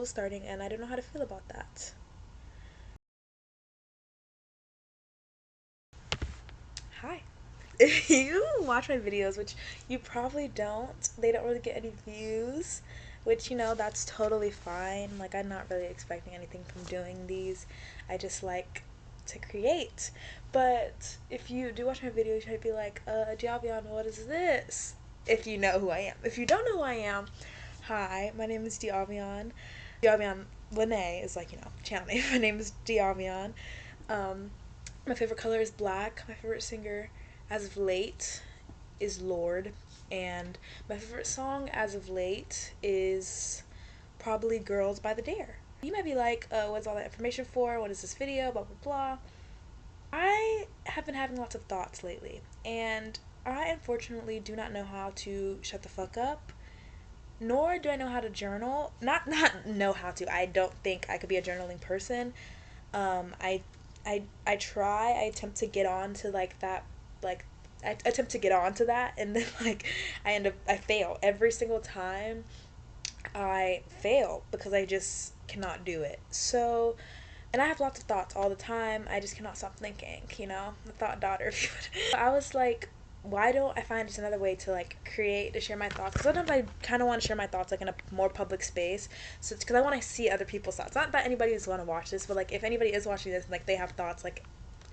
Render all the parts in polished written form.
school's starting and I don't know how to feel about that. Hi. If you watch my videos, which you probably don't, they don't really get any views, which, that's totally fine. Like, I'm not really expecting anything from doing these. I just like to create. But if you do watch my videos, you might be like, Diavion, what is this? If you know who I am. If you don't know who I am, hi, my name is Diavion. Diavion Lene is like, channel name. My name is Diavion. Um, my favorite color is black. My favorite singer as of late is Lord. And my favorite song as of late is probably Girls by the Dare. You might be like, what's all that information for? What is this video? Blah, blah, blah. I have been having lots of thoughts lately. And I unfortunately do not know how to shut the fuck up, nor do I know how to journal. Not know how to. I don't think I could be a journaling person. I try. I attempt to get on to like that. Like I attempt to get on to that, and then like I fail every single time. I fail because I just cannot do it. So, and I have lots of thoughts all the time. I just cannot stop thinking, the thought daughter, if you would. I was like, why don't I find just another way to like create, to share my thoughts? Because sometimes I kind of want to share my thoughts like in a more public space. So it's because I want to see other people's thoughts. Not that anybody is going to watch this, but like if anybody is watching this and like they have thoughts like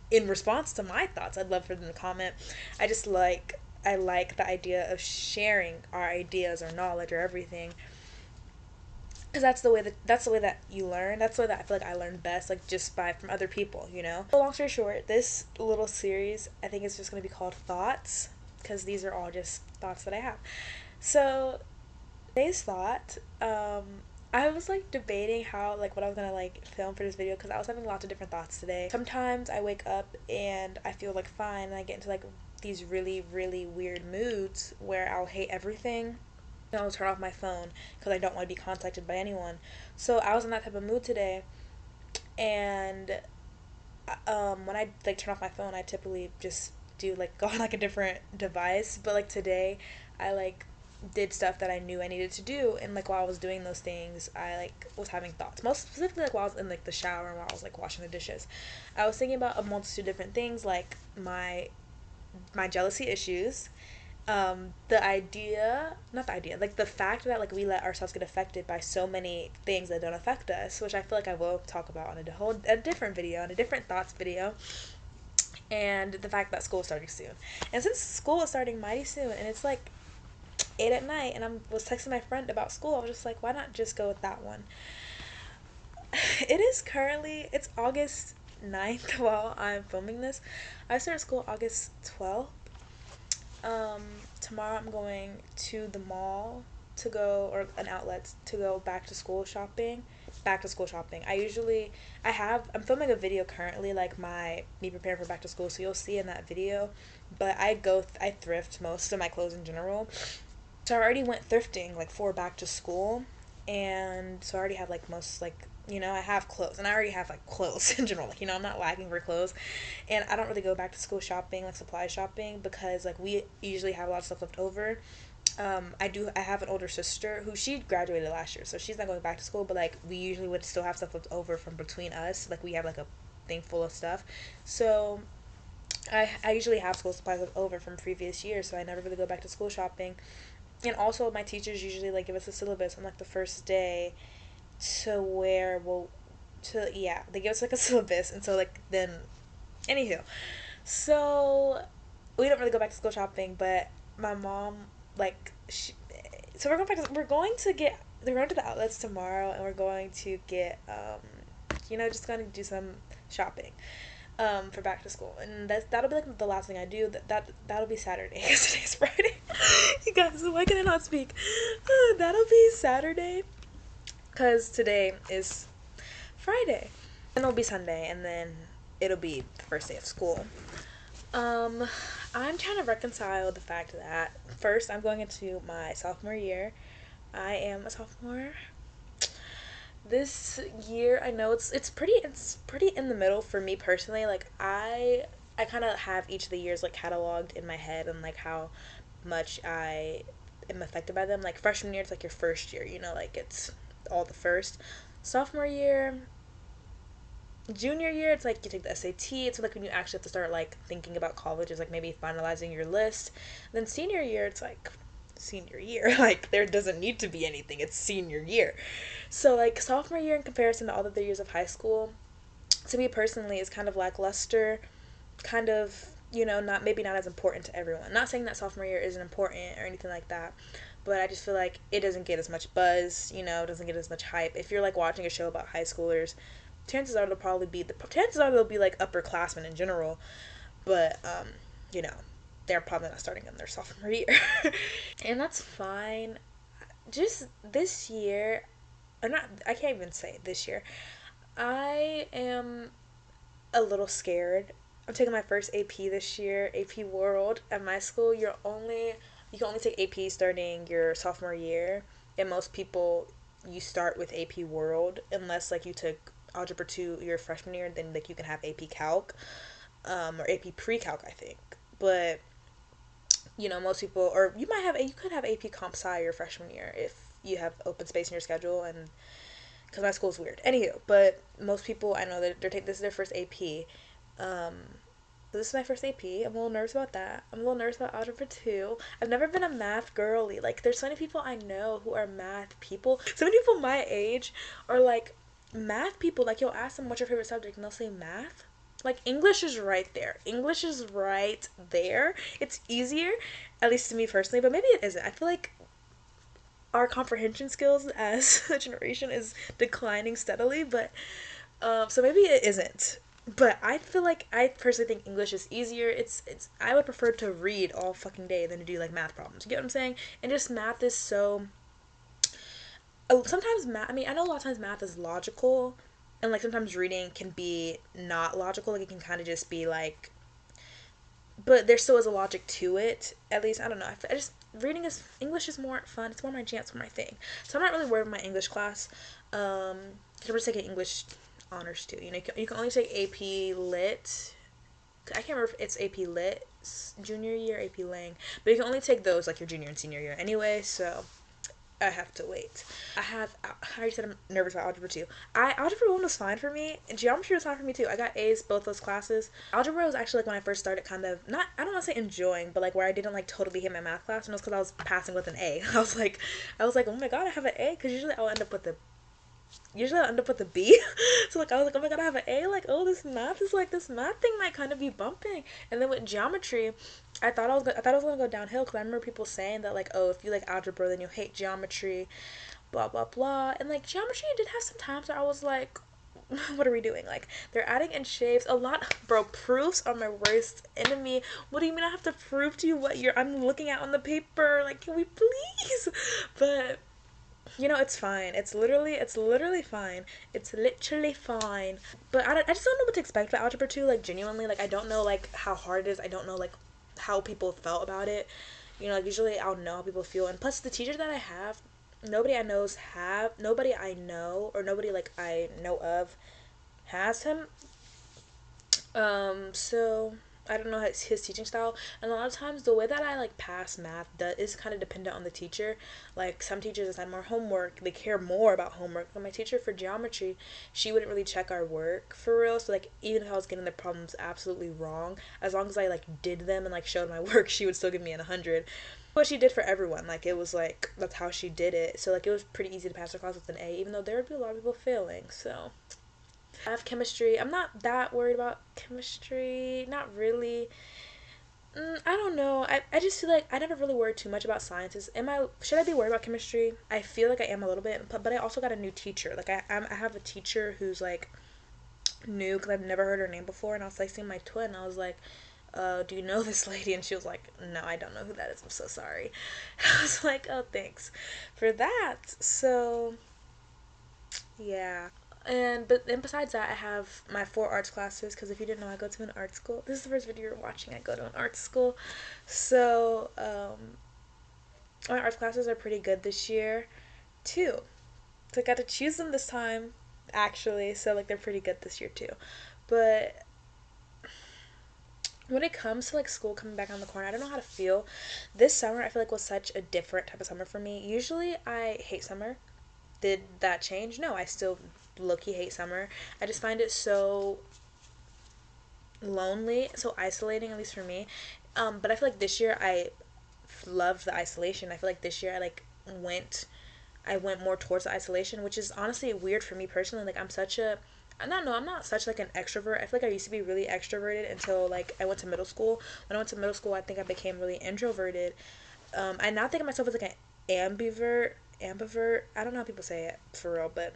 in response to my thoughts, I'd love for them to comment. I like the idea of sharing our ideas or knowledge or everything, because that's the way that you learn. That's the way that I feel like I learn best, like just by from other people, So long story short, this little series I think is just going to be called Thoughts, because these are all just thoughts that I have. So today's thought, I was like debating how like what I was gonna like film for this video, because I was having lots of different thoughts today. Sometimes I wake up and I feel like fine, and I get into like these really really weird moods where I'll hate everything. I'll turn off my phone because I don't want to be contacted by anyone. So I was in that type of mood today, and when I like turn off my phone, I typically just do like go on like a different device. But like today, I like did stuff that I knew I needed to do, and like while I was doing those things, I like was having thoughts. Most specifically, like while I was in like the shower and while I was like washing the dishes, I was thinking about a multitude of different things, like my jealousy issues, the idea, not the idea, like the fact that like we let ourselves get affected by so many things that don't affect us, which I feel like I will talk about on a different video, on a different thoughts video, and the fact that school is starting soon. And since school is starting mighty soon, and it's like 8 at night, and I was texting my friend about school, I was just like, why not just go with that one? It's August 9th while I'm filming this. I started school August 12th. Um, Tomorrow I'm going to the mall to go, or an outlet to go back to school shopping. Back to school shopping. I'm filming a video currently, like me preparing for back to school, so you'll see in that video. But I thrift most of my clothes in general. So I already went thrifting like for back to school, and so I already have like most like I have clothes, and I already have like clothes in general. Like I'm not lacking for clothes, and I don't really go back to school shopping, like supply shopping, because like we usually have a lot of stuff left over. I have an older sister who she graduated last year, so she's not going back to school, but like we usually would still have stuff left over from between us. Like we have like a thing full of stuff. So I usually have school supplies left over from previous years, so I never really go back to school shopping. And also my teachers usually like give us a syllabus on like the first day, to where we'll to yeah, they give us like a syllabus, and so like then anywho, so we don't really go back to school shopping, but my mom, like so we're going to the outlets tomorrow, and we're going to get just going to do some shopping for back to school, and that'll be like the last thing I do. That'll be Saturday because today's Friday. You guys, why can I not speak? That'll be Saturday because today is Friday. Then it'll be Sunday, and then it'll be the first day of school. Um, I'm trying to reconcile the fact that first I'm going into my sophomore year. I am a sophomore. This year, I know it's pretty in the middle for me personally. Like I kind of have each of the years like cataloged in my head, and like how much I am affected by them. Like freshman year, it's like your first year. Like it's all the first. Sophomore year, junior year, it's like you take the SAT. It's like when you actually have to start like thinking about college, is like maybe finalizing your list. Then senior year, it's like senior year. Like there doesn't need to be anything. It's senior year. So like sophomore year in comparison to all the other years of high school, to me personally is kind of lackluster, kind of, not, maybe not as important to everyone. Not saying that sophomore year isn't important or anything like that, but I just feel like it doesn't get as much buzz, doesn't get as much hype. If you're like watching a show about high schoolers, chances are they'll be like upperclassmen in general, but you know, they're probably not starting in their sophomore year. And that's fine. Just this year, or not, I can't even say this year. I am a little scared. I'm taking my first AP this year, AP World. At my school, you can only take AP starting your sophomore year, and most people you start with AP World unless like you took Algebra 2 your freshman year, then like you can have AP Calc, or AP Pre-Calc, I think. But most people, or you could have AP Comp Sci your freshman year if you have open space in your schedule, and because my school's weird. Anywho, but most people I know that this is their first AP. Um, so this is my first AP. I'm a little nervous about that. I'm a little nervous about Algebra 2. I've never been a math girly. Like, there's so many people I know who are math people. So many people my age are like math people. Like, you'll ask them what's your favorite subject, and they'll say math. Like, English is right there. English is right there. It's easier, at least to me personally, but maybe it isn't. I feel like our comprehension skills as a generation is declining steadily, but so maybe it isn't. But I feel like I personally think English is easier. It's I would prefer to read all fucking day than to do like math problems. You get what I'm saying? And just math is so. Sometimes math. I mean, I know a lot of times math is logical, and like sometimes reading can be not logical. Like it can kind of just be like, but there still is a logic to it. At least I don't know. I just reading is English is more fun. It's more my chance for my thing. So I'm not really worried with my English class. I'm just taking English honors too. You can only take AP Lit. I can't remember if it's AP Lit junior year, AP Lang, but you can only take those like your junior and senior year anyway. So I have to wait. I already said I'm nervous about Algebra 2. Algebra 1 was fine for me, and Geometry was fine for me too. I got A's both those classes. Algebra was actually like when I first started kind of, not, I don't want to say enjoying, but like where I didn't like totally hate my math class, and it was because I was passing with an A. I was like, oh my god, I have an A, because usually I'll end up with a B. So like I was like, oh my god, I have an A. Like, oh, this math thing might kind of be bumping. And then with geometry, I thought I was gonna go downhill, because I remember people saying that like, oh, if you like algebra, then you hate geometry, blah blah blah. And like geometry did have some times where I was like, what are we doing? Like they're adding in shapes a lot, bro. Proofs are my worst enemy. What do you mean I have to prove to you what I'm looking at on the paper? Like, can we please? But it's fine. It's literally fine. It's literally fine. But I just don't know what to expect with Algebra 2. Like, genuinely, like, I don't know, like, how hard it is. I don't know, like, how people felt about it. Like, usually I'll know how people feel. And plus, the teachers that I have, nobody I know, or nobody, like, I know of has him. So I don't know his teaching style, and a lot of times the way that I like pass math is kind of dependent on the teacher. Like some teachers assign more homework, they care more about homework. But my teacher for geometry, she wouldn't really check our work for real. So like even if I was getting the problems absolutely wrong, as long as I like did them and like showed my work, she would still give me an 100. What she did for everyone, like it was like that's how she did it. So like it was pretty easy to pass her class with an A, even though there would be a lot of people failing. So I have chemistry. I'm not that worried about chemistry. Not really. I don't know. I just feel like I never really worried too much about sciences. Should I be worried about chemistry? I feel like I am a little bit, but I also got a new teacher. Like I have a teacher who's like new, because I've never heard her name before, and I was like seeing my twin. I was like, do you know this lady? And she was like, no, I don't know who that is. I'm so sorry. I was like, oh, thanks for that. So yeah. But besides that, I have my 4 arts classes, because if you didn't know, I go to an art school. This is the first video you're watching. I go to an art school. So my art classes are pretty good this year too. So I got to choose them this time, actually. So like they're pretty good this year too. But when it comes to like school coming back on the corner, I don't know how to feel. This summer I feel like was such a different type of summer for me. Usually I hate summer. did that change? No, I still low-key hate summer. I just find it so lonely, so isolating, at least for me. But I feel like this year I loved the isolation. I feel like this year I went more towards the isolation, which is honestly weird for me personally. Like I'm not such like an extrovert. I feel like I used to be really extroverted until like I went to middle school. When I went to middle school, I think I became really introverted. I now think of myself as like an ambivert. I don't know how people say it for real, but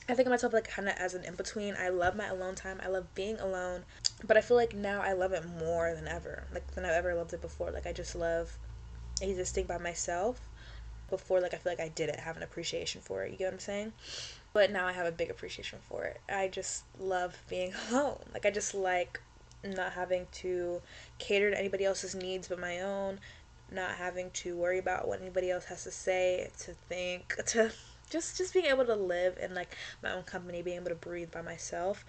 I think of myself like kind of as an in between. I love my alone time. I love being alone, but I feel like now I love it more than ever. Like than I've ever loved it before. Like I just love existing by myself. Before, like I feel like I didn't have an appreciation for it. You get what I'm saying? But now I have a big appreciation for it. I just love being alone. Like I just like not having to cater to anybody else's needs but my own, not having to worry about what anybody else has to say, to think, to just being able to live in like my own company, being able to breathe by myself.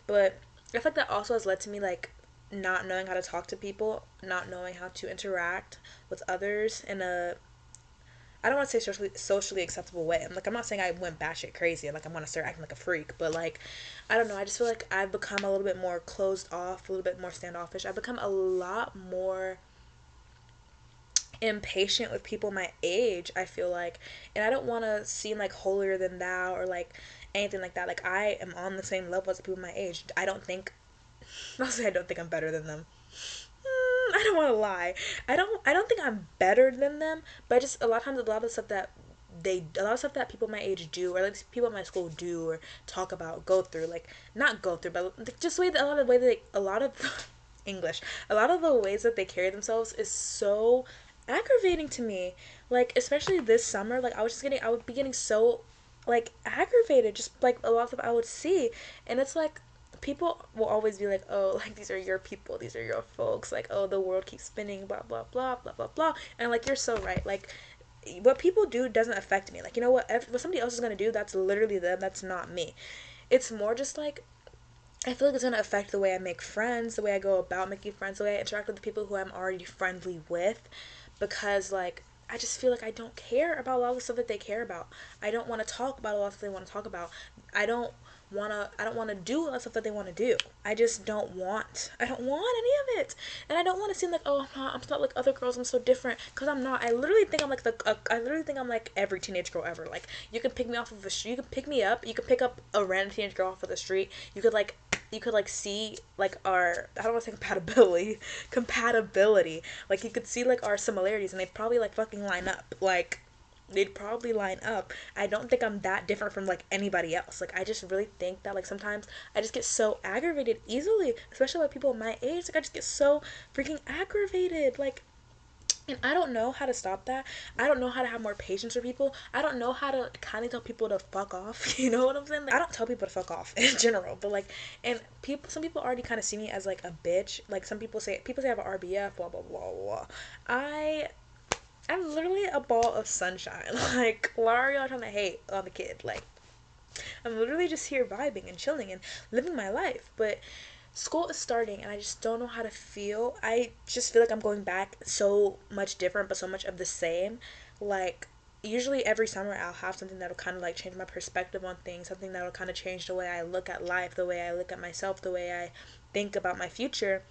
But I feel like that also has led to me like not knowing how to talk to people, not knowing how to interact with others in a I don't want to say socially acceptable way. I'm not saying I went batshit crazy and like I'm gonna start acting like a freak, but like I don't know. I just feel like I've become a little bit more closed off, a little bit more standoffish. I've become a lot more impatient with people my age. I feel like, and I don't want to seem like holier than thou or like anything like that. Like I am on the same level as the people my age. I'll say I don't think I'm better than them. I don't want to lie. I don't think I'm better than them, but I just a lot of times a lot of stuff that people my age do or like people at my school do or talk about, go through, like not go through, but like, just way that a lot of the way that a lot of English, a lot of the ways that they carry themselves is so aggravating to me. Like especially this summer, like I would be getting so like aggravated just like a lot of stuff I would see, and it's like people will always be like, oh, like these are your people, these are your folks, like oh the world keeps spinning, blah blah blah blah blah blah, and like you're so right. Like what people do doesn't affect me. Like you know what somebody else is gonna do, that's literally them. That's not me. It's more just like I feel like it's gonna affect the way I make friends, the way I go about making friends, the way I interact with the people who I'm already friendly with, because like I just feel like I don't care about a lot of the stuff that they care about. I don't want to talk about a lot of stuff they want to talk about. I don't want to do a lot of stuff that they want to do. I don't want any of it. And I don't want to seem like, oh, I'm not like other girls, I'm so different, cuz I'm not. I literally think I'm like I literally think I'm like every teenage girl ever. Like you can pick me off of the street, you can pick me up, you can pick up a random teenage girl off of the street. You could like see like our I don't want to say compatibility, like you could see like our similarities and they'd probably like fucking line up, like they'd probably line up. I don't think I'm that different from like anybody else. Like I just really think that like sometimes I just get so aggravated easily, especially with people my age. Like I just get so freaking aggravated, like, and I don't know how to stop that. I don't know how to have more patience for people. I don't know how to kind of tell people to fuck off. You know what I'm saying? Like, I don't tell people to fuck off in general, but like, and some people already kind of see me as like a bitch. Like some people say I have an RBF, blah blah blah blah. I I'm literally a ball of sunshine. Like, why are y'all trying to hate on the kid? Like, I'm literally just here vibing and chilling and living my life. But school is starting and I just don't know how to feel. I just feel like I'm going back so much different, but so much of the same. Like, usually every summer I'll have something that'll kind of like change my perspective on things, something that'll kind of change the way I look at life, the way I look at myself, the way I think about my future.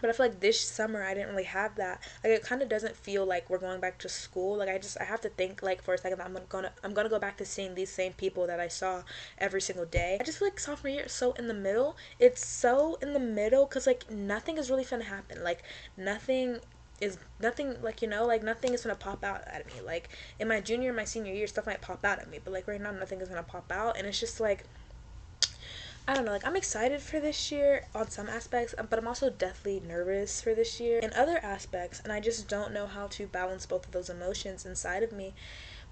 But I feel like this summer I didn't really have that. Like it kind of doesn't feel like we're going back to school. Like I have to think like for a second that I'm gonna go back to seeing these same people that I saw every single day. I just feel like sophomore year is so in the middle. It's so in the middle because like nothing is really gonna happen. Like nothing, like, you know, like nothing is gonna pop out at me. Like in my junior and my senior year stuff might pop out at me, but like right now nothing is gonna pop out, and it's just like I don't know, like I'm excited for this year on some aspects, but I'm also deathly nervous for this year in other aspects, and I just don't know how to balance both of those emotions inside of me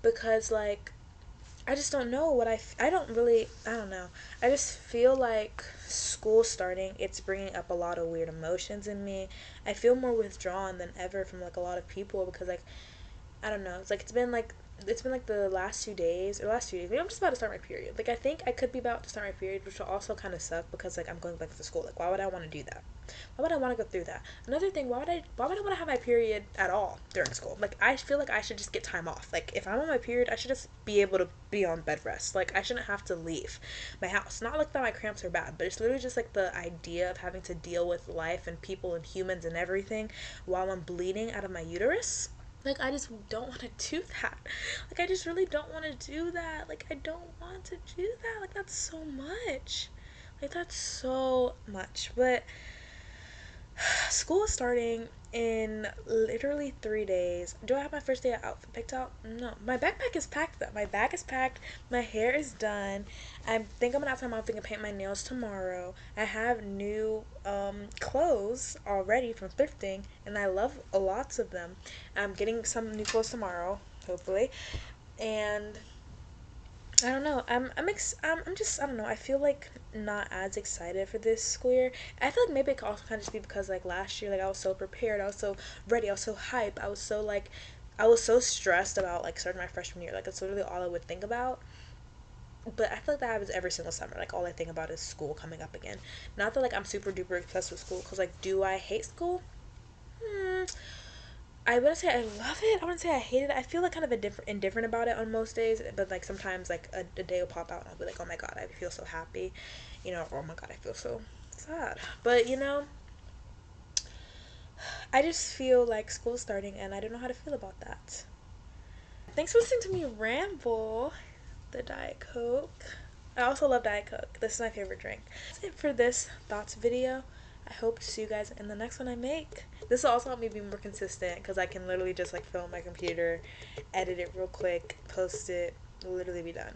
because like I just don't know I don't know. I just feel like school starting, it's bringing up a lot of weird emotions in me. I feel more withdrawn than ever from like a lot of people because like I don't know. It's like it's been like it's been like the last 2 days or last 2 days. Maybe I'm just about to start my period. Like I think I could be about to start my period, which will also kind of suck because like I'm going back to school. Like why would I want to do that? Why would I want to go through that? Another thing, why would I want to have my period at all during school? Like I feel like I should just get time off. Like if I'm on my period, I should just be able to be on bed rest. Like I shouldn't have to leave my house. Not like that my cramps are bad, but it's literally just like the idea of having to deal with life and people and humans and everything while I'm bleeding out of my uterus. Like I just don't want to do that. Like I just really don't want to do that. Like I don't want to do that. Like that's so much. Like that's so much. But school is starting in literally 3 days. Do I have my first day outfit picked out? No. My backpack is packed though. My bag is packed. My hair is done. I think I'm gonna have time off and paint my nails tomorrow. I have new clothes already from thrifting, and I love lots of them. I'm getting some new clothes tomorrow, hopefully, and I don't know. I'm just I don't know. I feel like not as excited for this school year. I feel like maybe it could also kind of just be because like last year, like I was so prepared, I was so ready, I was so hype, I was so like, I was so stressed about like starting my freshman year. Like that's literally all I would think about. But I feel like that happens every single summer. Like all I think about is school coming up again. Not that like I'm super duper obsessed with school, because like do I hate school? Hmm. I wouldn't say I love it. I wouldn't say I hate it. I feel like kind of indifferent about it on most days. But like sometimes like a day will pop out and I'll be like, oh my god, I feel so happy, or oh my god, I feel so sad. But I just feel like school's starting and I don't know how to feel about that. Thanks for listening to me ramble. The Diet Coke. I also love Diet Coke. This is my favorite drink. That's it for this thoughts video. I hope to see you guys in the next one I make. This will also help me be more consistent because I can literally just like film my computer, edit it real quick, post it, literally be done.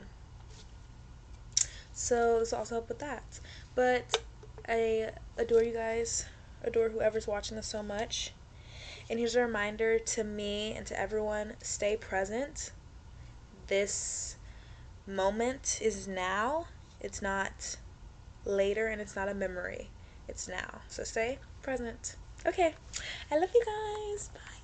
So this will also help with that. But I adore you guys, adore whoever's watching this so much. And here's a reminder to me and to everyone, stay present. This moment is now. It's not later and it's not a memory. It's now. So stay present. Okay. I love you guys. Bye.